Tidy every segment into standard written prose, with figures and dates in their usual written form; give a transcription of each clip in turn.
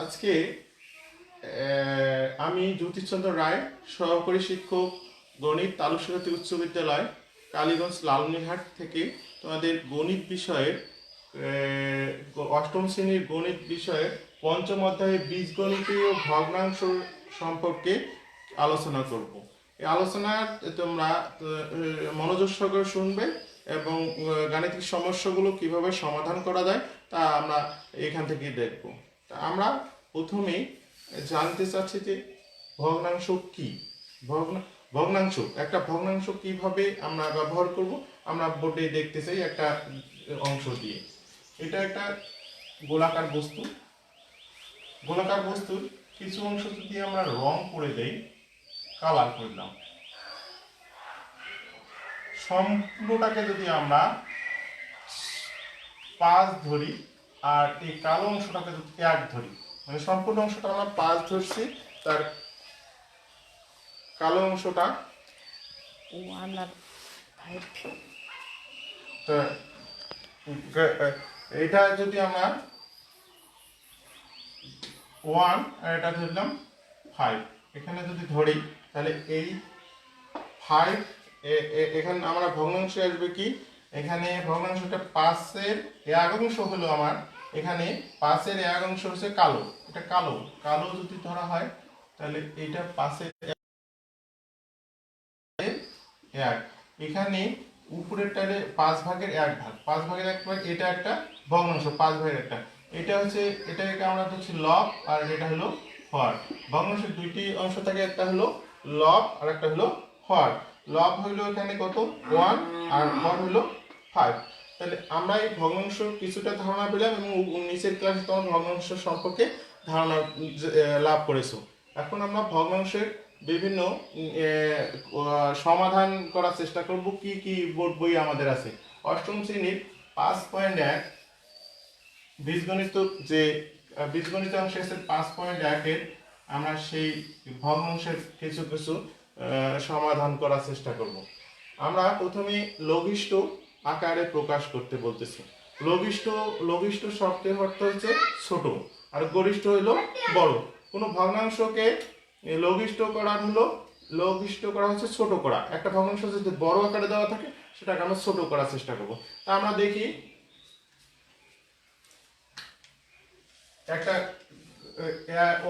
আজকে আমি জ্যোতিষচন্দ্র রায়, সহকারী শিক্ষক, গণিত, তালুকসাথী উচ্চ বিদ্যালয়, কালীগঞ্জ, লালমনিরহাট থেকে তোমাদের গণিত বিষয়ের অষ্টম শ্রেণীর গণিত বিষয়ের পঞ্চম অধ্যায়ে বীজগণিতীয় ভগ্নাংশ সম্পর্কে আলোচনা করব। এই আলোচনা তোমরা মনোযোগ সহকারে শুনবে এবং গাণিতিক সমস্যাগুলো কিভাবে সমাধান করা যায় তা আমরা এখান থেকে দেখব। তা আমরা প্রথমেই জানতে চাচ্ছি যে ভগ্নাংশ কি। ভগ্নাংশ একটা ভগ্নাংশ কিভাবে আমরা ব্যবহার করব আমরা বোর্ডে দেখতে চাই একটা অংশ দিয়ে। এটা একটা গোলাকার বস্তু। গোলাকার বস্তুর কিছু অংশ যদি আমরা রং করে দেই, কালার করলাম, সম্পূর্ণটাকে যদি আমরা 5 ধরি আর এই কালো অংশটাকে যদি 1 ধরি, মানে সম্পূর্ণ অংশটা আমরা 5 ধরছি, তার কালো অংশটা 1 আর 5। এটা যদি আমরা 1 আর এটা ধরলাম 5, এখানে যদি ধরি তাহলে এই 5 এখানে আমরা ভগ্নাংশে আসবে কি, এখানে ভগ্নাংশটা 5-এর 1 অংশ হলো আমার, এখানে 5-এর 1 অংশ হচ্ছে কালো, এটা কালো কালো যদি ধরা হয় তাহলে এটা 5-এর 1, এখানে উপরের টাইলে 5 ভাগের 1 ভাগ, 5 ভাগের 1 ভাগ, এটা একটা ভগ্নাংশ 5 ভাগের একটা, এটা হচ্ছে এটাকে আমরা ধরছি লব আর এটা হলো হর। ভগ্নাংশের দুইটি অংশ থাকে, একটা হলো লব আর একটা হলো হর। লব হইলো এখানে কত 1 আর হর হলো 5। তাহলে আমরা এই ভগ্নাংশ কিছুটা ধারণা পেলাম এবং নিচের ক্লাসে তোমার ভগ্নাংশ সম্পর্কে ধারণা লাভ করেছো। এখন আমরা ভগ্নাংশের বিভিন্ন সমাধান করার চেষ্টা করব। কি কি বোর্ড বই আমাদের আছে? অষ্টম শ্রেণীর 5.1 বীজগণিত, যে বীজগণিত অংশ আছে 5.1 এর আমরা সেই ভগ্নাংশের কিছু কিছু সমাধান করার চেষ্টা করব। আমরা প্রথমে লঘিষ্ঠ আকারে প্রকাশ করতে বলতেছি। লঘিষ্ঠ শব্দের অর্থ হচ্ছে ছোট আর গরিষ্ঠ হলো বড়। কোনো ভগ্নাংশকে লঘিষ্ঠ করা হচ্ছে ছোট করা। একটা ভগ্নাংশ যদি বড় আকারে দেওয়া থাকে সেটাকে আমরা ছোট করার চেষ্টা করব। তা আমরা দেখি একটা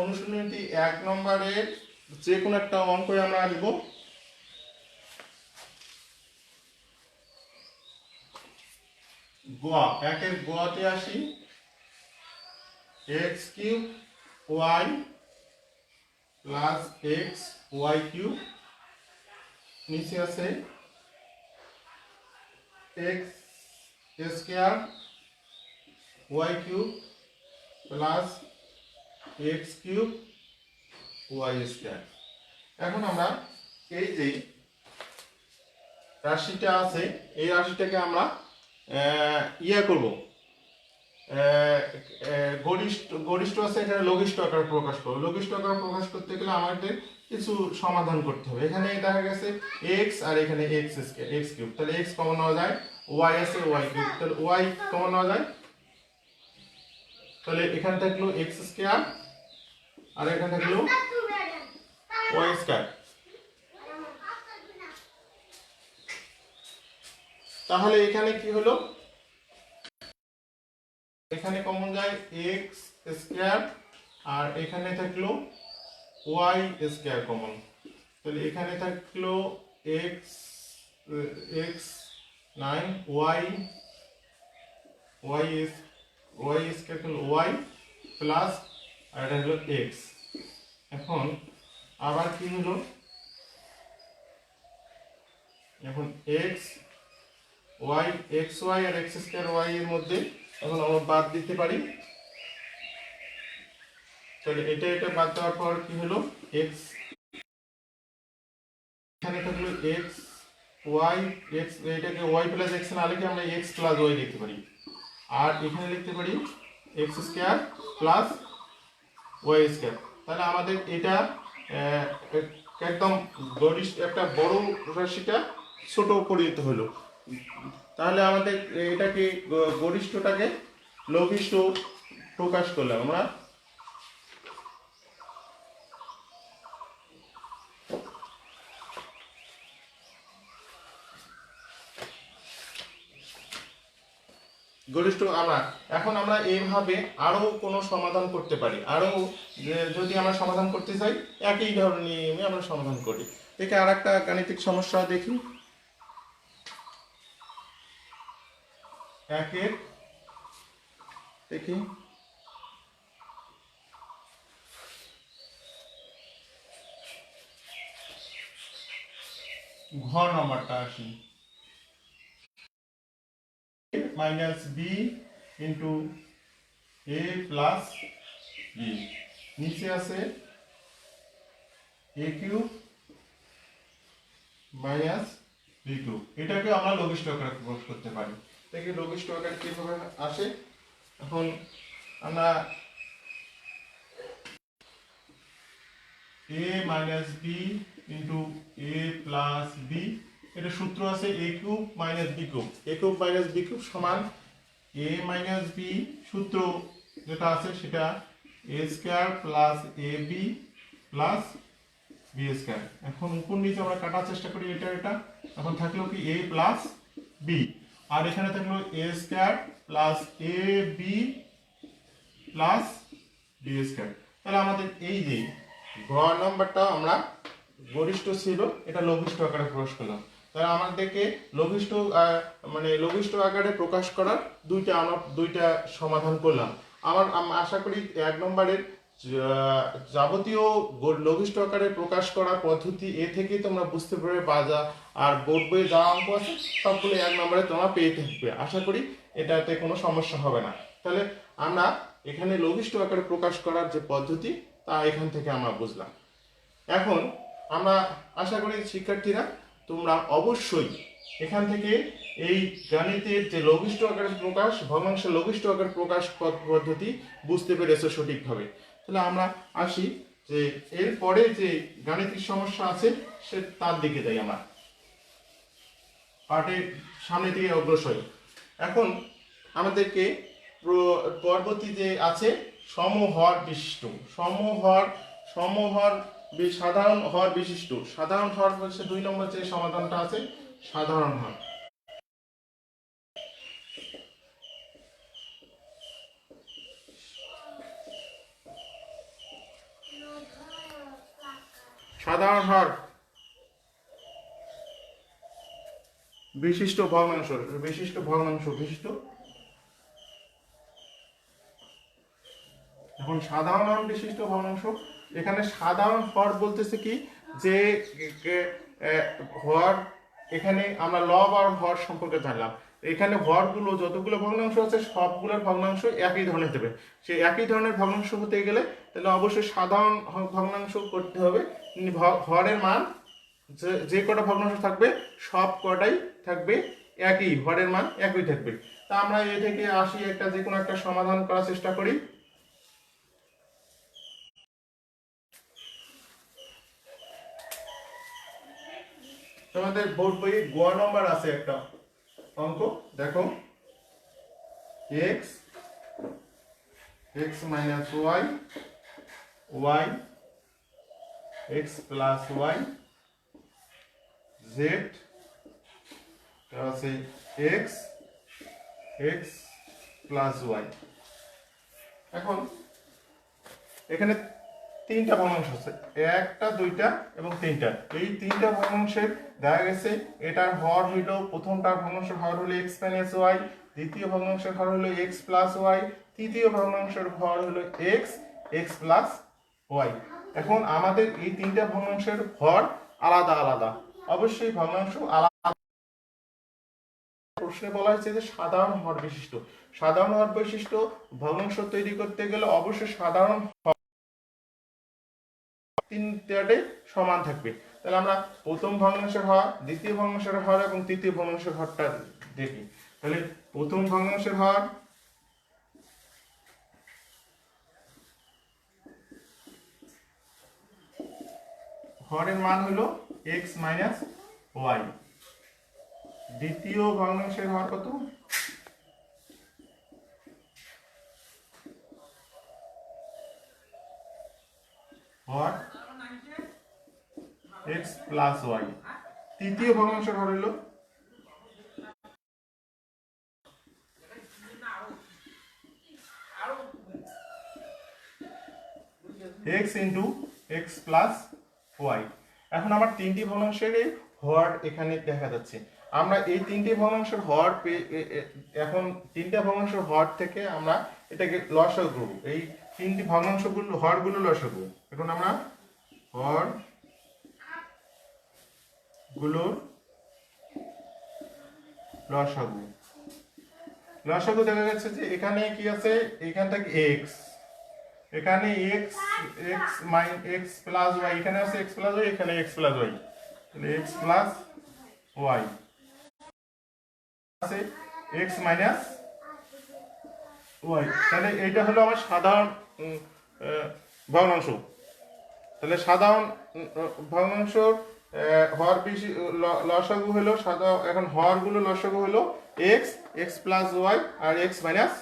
অনুশীলনী 1 নম্বরের যে কোনো একটা অঙ্কে আমরা আসবো। গোয়া 1-এর গোয়াতে আসি, x³ y প্লাস xy³ নিচে আছে x² y³ plus x³ y²। এখন আমরা এই যে রাশিটা আছে এই রাশিটাকে আমরা করব, গরিষ্ঠ আছে এখানে লঘিষ্ঠ আকারে প্রকাশ করব। লঘিষ্ঠ আকারে প্রকাশ করতে গেলে আমাদের কিছু সমাধান করতে হবে। এখানে দেখা গেছে x আর এখানে x³ তাহলে x কমন নেওয়া যায়, y আছে y³ তাহলে y কমন নেওয়া যায়, তাহলে এখানে থাকলো x² আর এখানে থাকলো y²। তাহলে এখানে কি হলো, এখানে কমন যায় x² আর এখানে থাকলো y² কমন, তাহলে এখানে থাকলো x9 y² হলো y প্লাস আর এটা হলো x। এখন আবার কি হলো, এখন xy আর x² এর মধ্যে এখন আমরা বাদ দিতে পারি, তাহলে এটা বাদ দেওয়ার পর কি হলো x, এখানে থাকলো এটাকে y প্লাস x না লিখে আমরা x প্লাস y লিখতে পারি, আর এখানে লিখতে পারি x² প্লাস y²। তাহলে আমাদের এটা একদম গরিষ্ঠ একটা বড় রাশিটা ছোট পরিণত হলো। তাহলে আমাদের এটাকে গরিষ্ঠটাকে লঘিষ্ঠ প্রকাশ করলাম আমরা। গরিষ্ঠ আমরা এখন আমরা এইভাবে আরো কোনো সমাধান করতে পারি, আরো যদি আমরা সমাধান করতে চাই একই ধরনের নিয়মে আমরা সমাধান করি। দেখে আর একটা গাণিতিক সমস্যা দেখি। একের দেখি ঘ নম্বরটা আসি, minus B into A plus B, নিচে আছে A cube minus B cube. এটাকে আমরা লঘিষ্ঠ আকারে প্রকাশ করতে পারি। দেখি লঘিষ্ঠ আকারে কিভাবে আসে। এখন আমরা a minus B into A plus B, এটা সূত্র আছে A cube minus B cube, A cube minus B cube সমান এ মাইনাস বি, সূত্র যেটা আছে সেটা A square plus A B plus B square. এখন উপর নিচে আমরা কাটার চেষ্টা করি এটা এটা, এখন থাকলো কি এ প্লাস বি, আর এখানে থাকলো এ square plus A B plus B square. তাহলে আমাদের এই যে ঘ নম্বরটা আমরা গরিষ্ঠ ছিল এটা লঘিষ্ঠ আকারে প্রকাশ করলাম। তাহলে আমাদেরকে লঘিষ্ঠ মানে লঘিষ্ঠ আকারে প্রকাশ করার দুইটা সমাধান করলাম। আমি আশা করি 1 নম্বরের যাবতীয় লঘিষ্ঠ আকারে প্রকাশ করার পদ্ধতি এ থেকে তোমরা বুঝতে পারবে, বাজা আর বোর্ড বইয়ে যা অঙ্ক আছে সবগুলো 1 নম্বরে তোমরা পেয়ে থাকবে। আশা করি এটাতে কোনো সমস্যা হবে না। তাহলে আমরা এখানে লঘিষ্ঠ আকারে প্রকাশ করার যে পদ্ধতি তা এখান থেকে আমরা বুঝলাম। এখন আমরা আশা করি শিক্ষার্থীরা তোমরা অবশ্যই এখান থেকে এই গণিতের যে লঘিষ্ঠ আকারের প্রকাশ, ভগ্নাংশের লঘিষ্ঠ আকারের প্রকাশ পদ্ধতি বুঝতে পেরেছো সঠিকভাবে। তাহলে আমরা আসি যে এরপরে যে গাণিতিক সমস্যা আছে সে তার দিকে যাই। আমরা পাঠের সামনে থেকে অগ্রসর। এখন আমাদেরকে পরবর্তী যে আছে সমহর বিশিষ্ট, সমহর সাধারণ হর বিশিষ্ট, সাধারণ হর হচ্ছে 2 নম্বর যে সমাধানটা আছে সাধারণ হর। সাধারণ হর বিশিষ্ট ভগ্নাংশ, এখন সাধারণ হর বিশিষ্ট ভগ্নাংশ, এখানে সাধারণ হর বলতেছে কি যে হর, এখানে আমরা লব আর হর সম্পর্কে জানলাম। এখানে হরগুলো যতগুলো ভগ্নাংশ আছে সবগুলোর ভগ্নাংশ একই ধরনের দেবে। সেই একই ধরনের ভগ্নাংশ হতে গেলে তাহলে অবশ্যই সাধারণ ভগ্নাংশ করতে হবে। হরের মান যে কটা ভগ্নাংশ থাকবে সব কটাই থাকবে একই, হরের মান একই থাকবে। তা আমরা এ থেকে আসি একটা যে কোনো একটা সমাধান করার চেষ্টা করি। তোমাদের বোর্ড বইয়ে গ নম্বর আছে একটা অঙ্ক, দেখো x minus Y, Y X plus Y, Z আছে এক্স প্লাস ওয়াই। এখন এখানে 3টা ভগ্নাংশ আছে, 1টা 2টা এবং 3টা। এই 3টা ভগ্নাংশের দেখা গেছে এটার হর হইল, প্রথমটার ভগ্নাংশের হর হলো x মাইনাস ওয়াই, দ্বিতীয় ভগ্নাংশের হর হলো x প্লাস ওয়াই, তৃতীয় ভগ্নাংশের হর হলো x প্লাস ওয়াই। এখন আমাদের এই 3টা ভগ্নাংশের হর আলাদা আলাদা, অবশ্যই ভগ্নাংশ আলাদা। প্রশ্নে বলা হয়েছে যে সাধারণ হর বিশিষ্ট, সাধারণ হর বিশিষ্ট ভগ্নাংশ তৈরি করতে গেলে অবশ্যই সাধারণ তিনটাতে সমান থাকবে। তাহলে আমরা প্রথম ভগ্নাংশের হর, দ্বিতীয় ভগ্নাংশের হর এবং তৃতীয় ভগ্নাংশের হরটা দেখি। তাহলে প্রথম ভগ্নাংশের হর হরের মান হলো x মাইনাস ওয়াই। দ্বিতীয় ভগ্নাংশের হর কত? হর x প্লাস ওয়াই। তৃতীয় ভগ্নাংশের হর হলো X into x plus Y. এখন আমার তিনটি ভগ্নাংশের হর এখানে দেখা যাচ্ছে। আমরা এই তিনটি ভগ্নাংশের হর এখন তিনটা ভগ্নাংশের হর থেকে আমরা এটাকে লসাগু করব। এই তিনটি ভগ্নাংশগুলো হরগুলো লসাগু। এখন আমরা হর গুলোর লসাগু লসাগু দেখা যাচ্ছে যে এখানে কি আছে, এখান থেকে এক্স, এখানে x X minus X plus Y, এখানে আছে এক্স প্লাস ওয়াই, এখানে এক্স প্লাস ওয়াই, তাহলে এক্স প্লাস ওয়াই আছে এক্স মাইনাস ওয়াই। তাহলে এইটা হলো আমার সাধারণ ভগ্নাংশ। তাহলে সাধারণ ভগ্নাংশ হর বেশি লসাগু হলো এখন হরগুলো লসাগু হলো এক্স এক্স প্লাস ওয়াই আর এক্স মাইনাস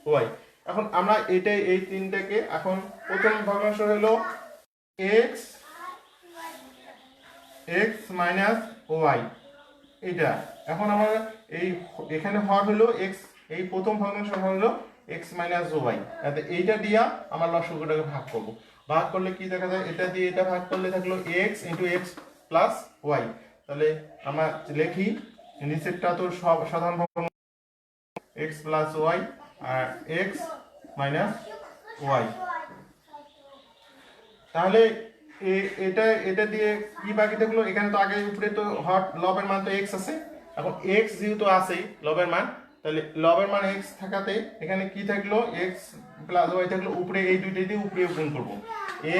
ওয়াই। এখন আমরা এটাই এই তিনটাকে এখন প্রথম ভগ্নাংশ হলো এক্স এক্স মাইনাস ওয়াই এইটা। এখন আমরা এই এখানে হর হলো এক্স, এই প্রথম ভগ্নাংশ হলো এক্স মাইনাস ওয়াই, এইটা দিয়া আমার লসাগুটাকে ভাগ করব। ভাগ করলে কি দেখা যায়, এটা দিয়ে এটা ভাগ করলে থাকলো x into x plus Y. তাহলে আমরা লিখি নিচেরটা তো সব সাধারণ ভগ্নাংশ এক্স প্লাস ওয়াই আর এক্স মাইনাস ওয়াই। তাহলে এটা এটা দিয়ে কি বাকি থাকলো, এখানে তো আগে উপরে তো হট লবের মান তো এক্স আছে, এখন এক্স যেহেতু আছেই লবের মান, তাহলে লবের মান এক্স থাকাতে এখানে কি থাকলো এক্স প্লাস ওয়াই থাকলো, উপরে এই দুইটা দিয়ে উপরে গুণ করবো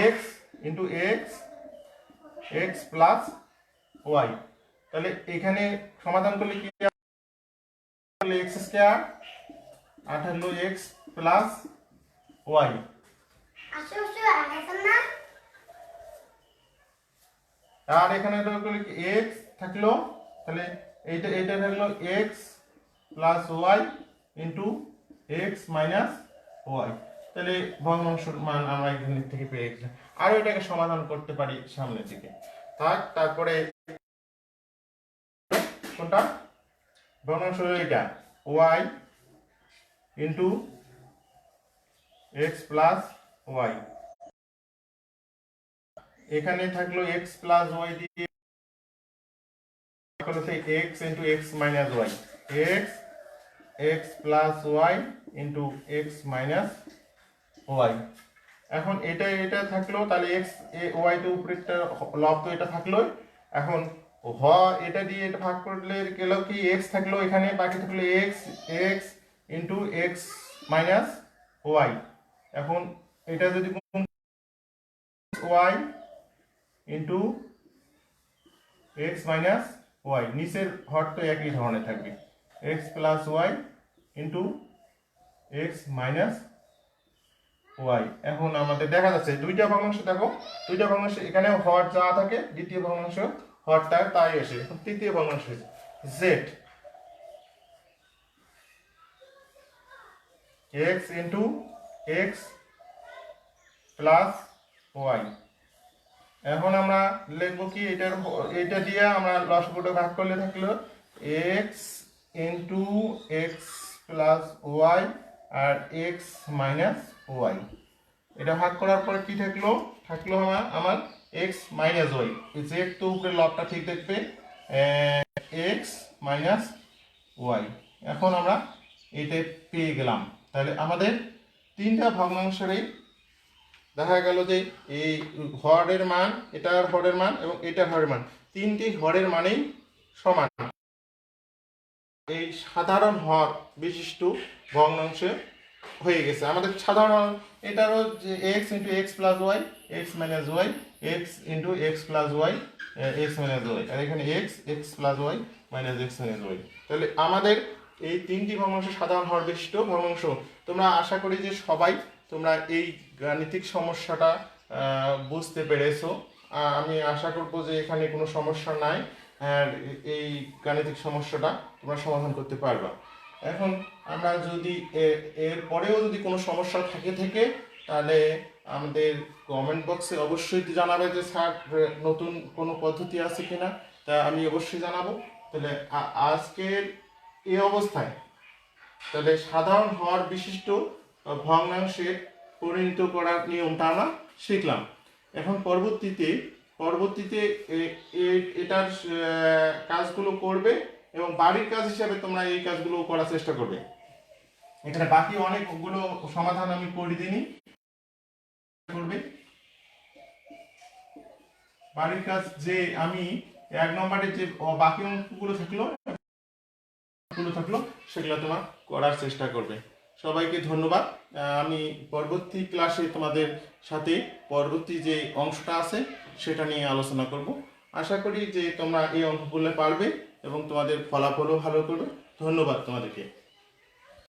X into X x plus Y. তাহলে এখানে সমাধান করলে কি এক্স স্কয়ার আর হলো এক্স প্লাস ওয়াই। আর এখানে এক্স থাকলো, তাহলে এইটা এইটা থাকলো X plus Y into X minus Y. তাহলে ভগ্নাংশের মান আমরা এখান থেকে পেয়ে গেছি। আর এটাকে সমাধান করতে পারি সামনের দিকে। তারপরে কোনটা ভগ্নাংশ হলো এটা Y into x plus Y. এখানে থাকলো এক্স প্লাস ওয়াই দিয়ে X into X minus Y, X x plus Y into X minus Y. এখন এটা এটা থাকলো, তাহলে এক্স ওয়াই তো উপরেরটা লব তো এটা থাকলো। এখন এটা দিয়ে এটা ভাগ করলে গেল কি এক্স থাকলো, এখানে বাকি থাকলো X X into X minus Y. এখন এটা যদি Y into X minus Y, নিচের হর তো একই ধরনের থাকবে X plus Y into X minus Y. এখন আমাদের দেখা যাচ্ছে দুইটা ভগ্নাংশ, দেখো দুইটা ভগ্নাংশ এখানে হর যা থাকে দ্বিতীয় ভগ্নাংশ হরটা তাই আসে। এখন তৃতীয় ভগ্নাংশ Z X into x plus Y. এখন আমরা লিখবো কি এটা দিয়ে আমরা লসাগুটা ভাগ করলে থাকলো x into x plus Y আর এক্স মাইনাস ওয়াই। এটা ভাগ করার পর কি থাকলো, থাকলো আমার এক্স মাইনাস ওয়াই, জেড তো উপরে লবটা ঠিক দেখবে এক্স মাইনাস ওয়াই। এখন আমরা এটা পেয়ে গেলাম। তাহলে আমাদের তিনটা ভগ্নাংশেরই দেখা গেল যে এই হরের মান, এটার হরের মান এবং এটার হরের মান, তিনটি হরের মানেই সমান। এই সাধারণ হর বিশিষ্ট ভগ্নাংশে হয়ে গেছে আমাদের সাধারণ। এটারও যে x into x plus y x minus Y, x into x plus y x minus y, আর এখানে x x plus y minus x minus Y. তাহলে আমাদের এই তিনটি ভগ্নাংশ সাধারণ হর বিশিষ্ট ভগ্নাংশ। তোমরা আশা করি যে সবাই তোমরা এই গাণিতিক সমস্যাটা বুঝতে পেরেছো। আমি আশা করব যে এখানে কোনো সমস্যা নাই, এই গাণিতিক সমস্যাটা তোমরা সমাধান করতে পারবা। এখন আমরা যদি এর পরেও যদি কোনো সমস্যা থাকে তাহলে আমাদের কমেন্ট বক্সে অবশ্যই জানাবে যে স্যার নতুন কোনো পদ্ধতি আছে কিনা, তা আমি অবশ্যই জানাবো। তাহলে আজকের এই অবস্থায় তাহলে সাধারণ হর বিশিষ্ট ভগ্নাংশে পরিণত করার নিয়মটা আমরা শিখলাম। এখন পরবর্তীতে এটার কাজগুলো করবে এবং বাড়ির কাজ হিসাবে তোমরা এই কাজগুলো করার চেষ্টা করবে। এখানে বাকি অনেকগুলো সমাধান আমি করে দিইনি, করবে বাড়ির কাজ যে আমি 1 নম্বরে যে বাকি অঙ্কগুলো থাকলো সেগুলো তোমার করার চেষ্টা করবে। সবাইকে ধন্যবাদ। আমি পরবর্তী ক্লাসে তোমাদের সাথে পরবর্তী যে অংশটা আছে সেটা নিয়ে আলোচনা করব। আশা করি যে তোমরা এই অঙ্কগুলো পারবে এবং তোমাদের ফলাফলও ভালো করবে। ধন্যবাদ তোমাদেরকে।